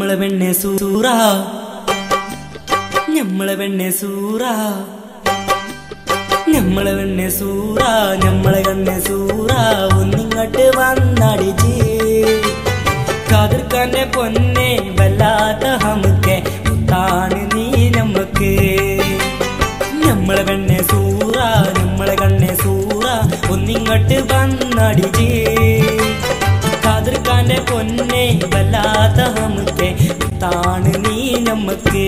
ഞമ്മളെ പെണ്ണെ സൂറ ഞമ്മളെ പെണ്ണെ സൂറ ഞമ്മളെ പെണ്ണെ സൂറ ഞമ്മളെ കണ്ണെ സൂറ ഒന്നിങ്ങോട്ട് വന്നടിച്ച് കാതിർക്കാന്റെ പൊന്നെ വല്ലാത്ത ഹമുക്കെ മുത്താണ് നീ നമ്മക്ക് ഞമ്മളെ പെണ്ണെ സൂറ ഞമ്മളെ കണ്ണെ സൂറ ഒന്നിങ്ങോട്ട് വന്നടിച്ച് കാതിർക്കാന്റെ പൊന്നെ വല്ലാത്ത ഹമുക്കെ മുത്താണ് നീ നമ്മക്ക്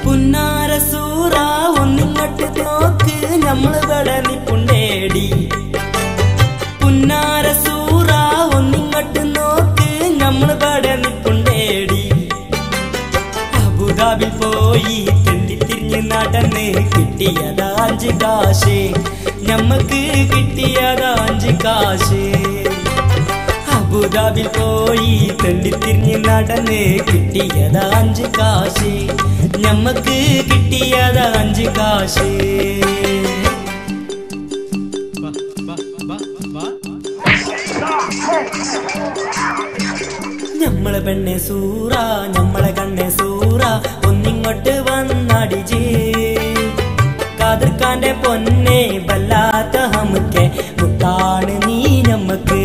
പുന്നാരസൂറ ഒന്നിങ്ങോട്ട് നോക്ക് നമ്മള് വടനിപ്പുണ്ടേടി പുന്നാരസൂറ ഒന്നിങ്ങോട്ട് നോക്ക് നമ്മള് വടനിപ്പുണ്ടേടി അബുദാബിൽ പോയി തെണ്ടി തിരിഞ്ഞ് നടന്ന് കിട്ടിയതാ 5 കാശ് ഞമ്മക്ക് കിട്ടിയതാ 5 കാശ് അബുദാബിൽ പോയി തെണ്ടി തിരിഞ്ഞ് നടന്ന് കിട്ടിയതാ 5 കാശ് ഞമ്മക്ക് കിട്ടിയതാ 5 കാശ് ഞമ്മളെ പെണ്ണെ സൂറ ഞമ്മളെ കണ്ണെ സൂറ ഒന്നിങ്ങോട്ട് വന്നടിച്ച് കാതിർക്കാന്റെ പൊന്നെ വല്ലാത്ത ഹമുക്കെ മുത്താണ് നീ ഞമ്മക്ക്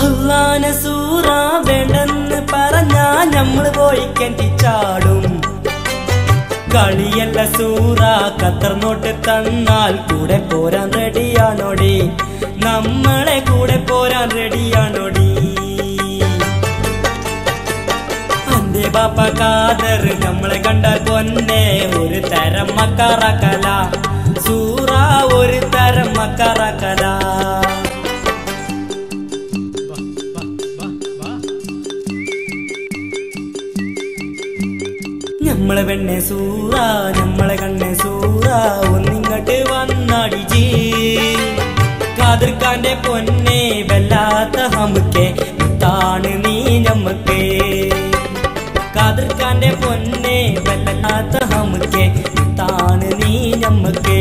അള്ളാനെ സൂറ വേണ്ടെന്ന് പറഞ്ഞാ ഞമ്മള് പോയി കെട്ടിച്ചാടും കളിയല്ല സൂറ ഖത്തർ നോട്ട് തന്നാൽ കൂടെ പോരാൻ റെഡിയാണോടി നമ്മളെ കൂടെ പോരാൻ റെഡിയാണോടി അന്റെ ബാപ്പ ഖാദർ നമ്മളെ കണ്ടാൽ പൊന്നെ ഒരു തരം മക്കാറക്കല സൂറ ഒരു തരം മക്കാറക്കല ഞമ്മളെ പെണ്ണെ സൂറ ഞമ്മളെ കണ്ണെ സൂറ ഒന്നിങ്ങോട്ട് വന്നടിച്ച് കാതിർക്കാന്റെ പൊന്നെ വല്ലാത്ത ഹമുക്കെ മുത്താണ് നീ നമ്മക്ക് കാതിർക്കാന്റെ പൊന്നെ വല്ലാത്ത ഹമുക്കെ മുത്താണ് നീ നമ്മക്ക്